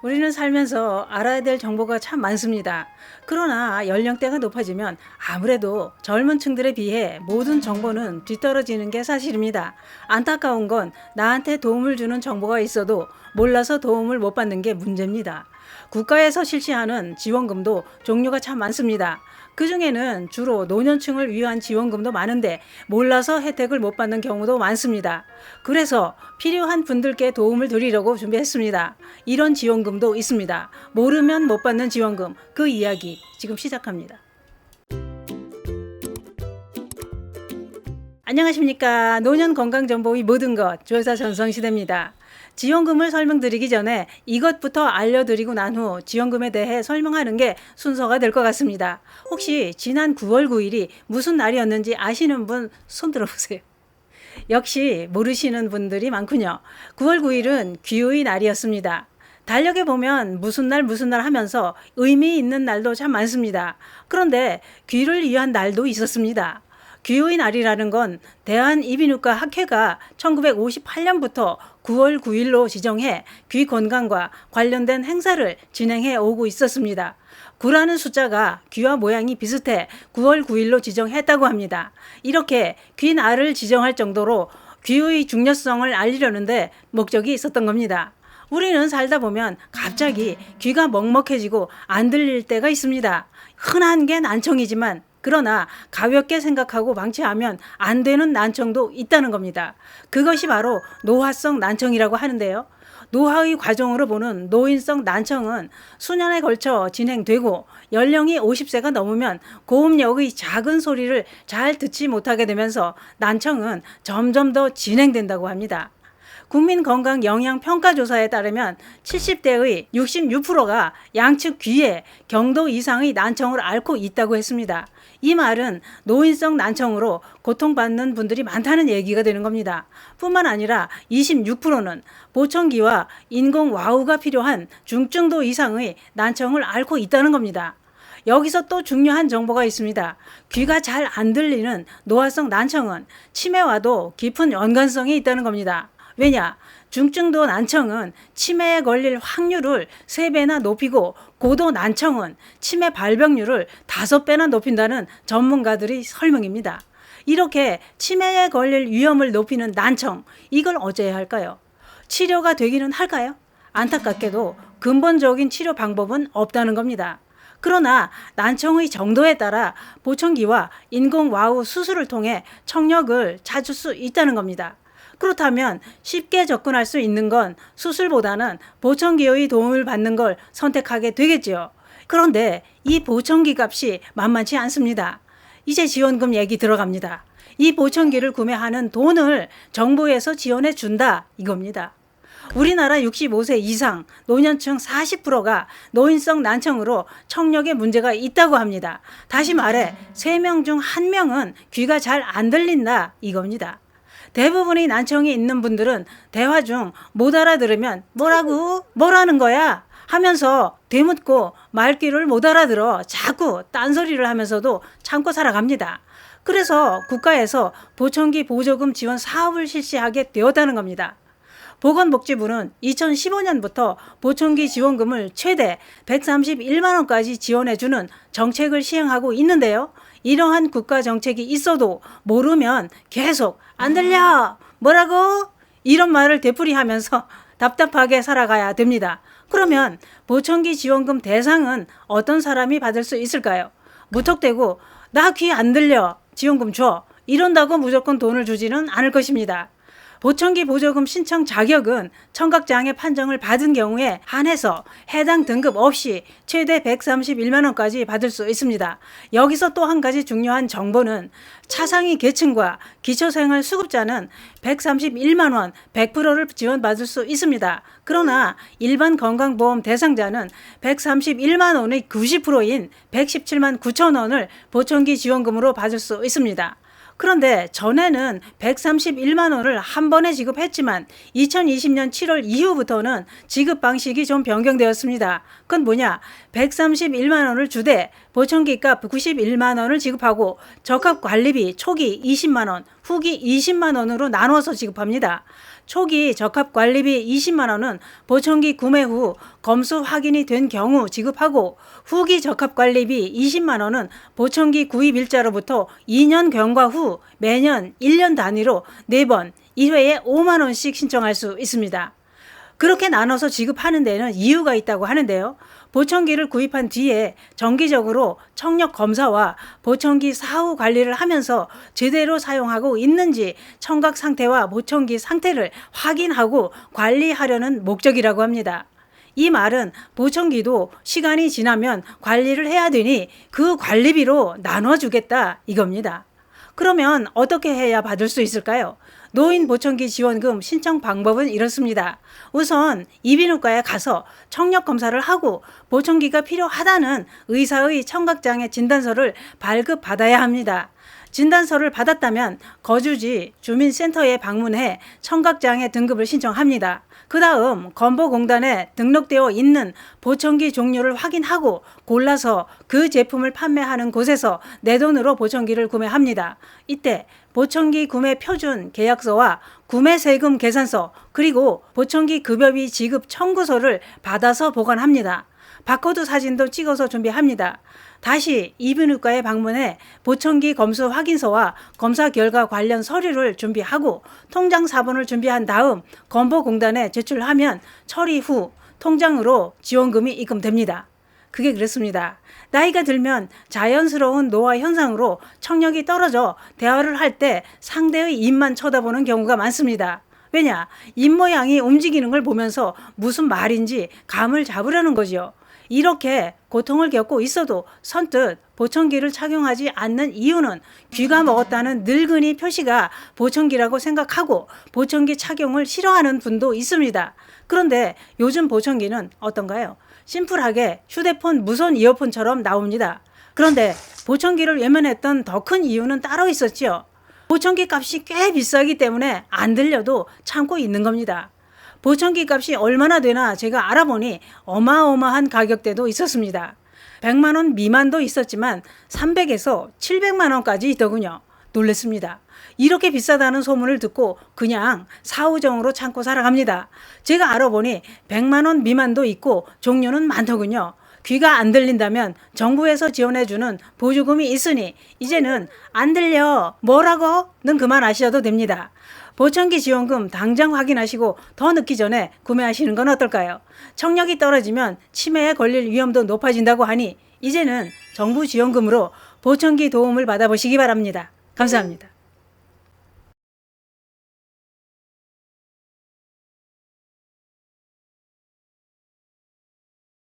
우리는 살면서 알아야 될 정보가 참 많습니다. 그러나 연령대가 높아지면 아무래도 젊은 층들에 비해 모든 정보는 뒤떨어지는 게 사실입니다. 안타까운 건 나한테 도움을 주는 정보가 있어도 몰라서 도움을 못 받는 게 문제입니다. 국가에서 실시하는 지원금도 종류가 참 많습니다. 그중에는 주로 노년층을 위한 지원금도 많은데 몰라서 혜택을 못 받는 경우도 많습니다. 그래서 필요한 분들께 도움을 드리려고 준비했습니다. 이런 지원금도 있습니다. 모르면 못 받는 지원금, 그 이야기 지금 시작합니다. 안녕하십니까. 노년 건강정보의 모든 것 조여사 전성시대입니다. 지원금을 설명드리기 전에 이것부터 알려드리고 난 후 지원금에 대해 설명하는 게 순서가 될 것 같습니다. 혹시 지난 9월 9일이 무슨 날이었는지 아시는 분 손 들어보세요. 역시 모르시는 분들이 많군요. 9월 9일은 귀요의 날이었습니다. 달력에 보면 무슨 날 하면서 의미 있는 날도 참 많습니다. 그런데 귀를 위한 날도 있었습니다. 귀요의 날이라는 건 대한이비인후과 학회가 1958년부터 9월 9일로 지정해 귀 건강과 관련된 행사를 진행해 오고 있었습니다. 9라는 숫자가 귀와 모양이 비슷해 9월 9일로 지정했다고 합니다. 이렇게 귀 날을 지정할 정도로 귀의 중요성을 알리려는데 목적이 있었던 겁니다. 우리는 살다 보면 갑자기 귀가 먹먹해지고 안 들릴 때가 있습니다. 흔한 게 난청이지만 그러나 가볍게 생각하고 방치하면 안 되는 난청도 있다는 겁니다. 그것이 바로 노화성 난청이라고 하는데요. 노화의 과정으로 보는 노인성 난청은 수년에 걸쳐 진행되고 연령이 50세가 넘으면 고음역의 작은 소리를 잘 듣지 못하게 되면서 난청은 점점 더 진행된다고 합니다. 국민건강영양평가조사에 따르면 70대의 66%가 양측 귀에 경도 이상의 난청을 앓고 있다고 했습니다. 이 말은 노인성 난청으로 고통받는 분들이 많다는 얘기가 되는 겁니다. 뿐만 아니라 26%는 보청기와 인공와우가 필요한 중증도 이상의 난청을 앓고 있다는 겁니다. 여기서 또 중요한 정보가 있습니다. 귀가 잘 안 들리는 노화성 난청은 치매와도 깊은 연관성이 있다는 겁니다. 왜냐? 중증도 난청은 치매에 걸릴 확률을 3배나 높이고 고도 난청은 치매 발병률을 5배나 높인다는 전문가들의 설명입니다. 이렇게 치매에 걸릴 위험을 높이는 난청, 이걸 어째야 할까요? 치료가 되기는 할까요? 안타깝게도 근본적인 치료 방법은 없다는 겁니다. 그러나 난청의 정도에 따라 보청기와 인공와우 수술을 통해 청력을 찾을 수 있다는 겁니다. 그렇다면 쉽게 접근할 수 있는 건 수술보다는 보청기의 도움을 받는 걸 선택하게 되겠지요. 그런데 이 보청기 값이 만만치 않습니다. 이제 지원금 얘기 들어갑니다. 이 보청기를 구매하는 돈을 정부에서 지원해 준다 이겁니다. 우리나라 65세 이상 노년층 40%가 노인성 난청으로 청력에 문제가 있다고 합니다. 다시 말해 3명 중 1명은 귀가 잘 안 들린다 이겁니다. 대부분의 난청이 있는 분들은 대화 중 못 알아들으면 뭐라고? 뭐라는 거야? 하면서 되묻고 말귀를 못 알아들어 자꾸 딴소리를 하면서도 참고 살아갑니다. 그래서 국가에서 보청기 보조금 지원 사업을 실시하게 되었다는 겁니다. 보건복지부는 2015년부터 보청기 지원금을 최대 131만 원까지 지원해주는 정책을 시행하고 있는데요. 이러한 국가 정책이 있어도 모르면 계속 안 들려! 뭐라고? 이런 말을 되풀이하면서 답답하게 살아가야 됩니다. 그러면 보청기 지원금 대상은 어떤 사람이 받을 수 있을까요? 무턱대고 나 귀 안 들려! 지원금 줘! 이런다고 무조건 돈을 주지는 않을 것입니다. 보청기 보조금 신청 자격은 청각장애 판정을 받은 경우에 한해서 해당 등급 없이 최대 131만 원까지 받을 수 있습니다. 여기서 또 한 가지 중요한 정보는 차상위 계층과 기초생활수급자는 131만 원 100%를 지원받을 수 있습니다. 그러나 일반 건강보험 대상자는 131만 원의 90%인 117만 9천 원을 보청기 지원금으로 받을 수 있습니다. 그런데 전에는 131만 원을 한 번에 지급했지만 2020년 7월 이후부터는 지급 방식이 좀 변경되었습니다. 그건 뭐냐? 131만 원을 주되 보청기값 91만 원을 지급하고 적합관리비 초기 20만 원, 후기 20만 원으로 나눠서 지급합니다. 초기 적합관리비 20만 원은 보청기 구매 후 검수 확인이 된 경우 지급하고, 후기 적합관리비 20만 원은 보청기 구입 일자로부터 2년 경과 후 매년 1년 단위로 4번 1회에 5만 원씩 신청할 수 있습니다. 그렇게 나눠서 지급하는 데는 이유가 있다고 하는데요. 보청기를 구입한 뒤에 정기적으로 청력 검사와 보청기 사후 관리를 하면서 제대로 사용하고 있는지 청각 상태와 보청기 상태를 확인하고 관리하려는 목적이라고 합니다. 이 말은 보청기도 시간이 지나면 관리를 해야 되니 그 관리비로 나눠주겠다 이겁니다. 그러면 어떻게 해야 받을 수 있을까요? 노인 보청기 지원금 신청 방법은 이렇습니다. 우선 이비인후과에 가서 청력 검사를 하고 보청기가 필요하다는 의사의 청각장애 진단서를 발급받아야 합니다. 진단서를 받았다면 거주지 주민센터에 방문해 청각장애 등급을 신청합니다. 그 다음 건보공단에 등록되어 있는 보청기 종류를 확인하고 골라서 그 제품을 판매하는 곳에서 내 돈으로 보청기를 구매합니다. 이때 보청기 구매 표준 계약서와 구매세금 계산서, 그리고 보청기 급여비 지급 청구서를 받아서 보관합니다. 바코드 사진도 찍어서 준비합니다. 다시 이비인후과에 방문해 보청기 검수 확인서와 검사 결과 관련 서류를 준비하고 통장 사본을 준비한 다음 건보공단에 제출하면 처리 후 통장으로 지원금이 입금됩니다. 그게 그렇습니다. 나이가 들면 자연스러운 노화 현상으로 청력이 떨어져 대화를 할 때 상대의 입만 쳐다보는 경우가 많습니다. 왜냐? 입모양이 움직이는 걸 보면서 무슨 말인지 감을 잡으려는 거죠. 이렇게 고통을 겪고 있어도 선뜻 보청기를 착용하지 않는 이유는 귀가 먹었다는 늙은이 표시가 보청기라고 생각하고 보청기 착용을 싫어하는 분도 있습니다. 그런데 요즘 보청기는 어떤가요? 심플하게 휴대폰 무선 이어폰처럼 나옵니다. 그런데 보청기를 외면했던 더 큰 이유는 따로 있었죠. 보청기 값이 꽤 비싸기 때문에 안 들려도 참고 있는 겁니다. 보청기 값이 얼마나 되나 제가 알아보니 어마어마한 가격대도 있었습니다. 100만 원 미만도 있었지만 300에서 700만 원까지 있더군요. 놀랬습니다. 이렇게 비싸다는 소문을 듣고 그냥 사후정으로 참고 살아갑니다. 제가 알아보니 100만 원 미만도 있고 종류는 많더군요. 귀가 안 들린다면 정부에서 지원해주는 보조금이 있으니 이제는 안 들려 뭐라고는 그만하셔도 됩니다. 보청기 지원금 당장 확인하시고 더 늦기 전에 구매하시는 건 어떨까요? 청력이 떨어지면 치매에 걸릴 위험도 높아진다고 하니 이제는 정부 지원금으로 보청기 도움을 받아보시기 바랍니다. 감사합니다.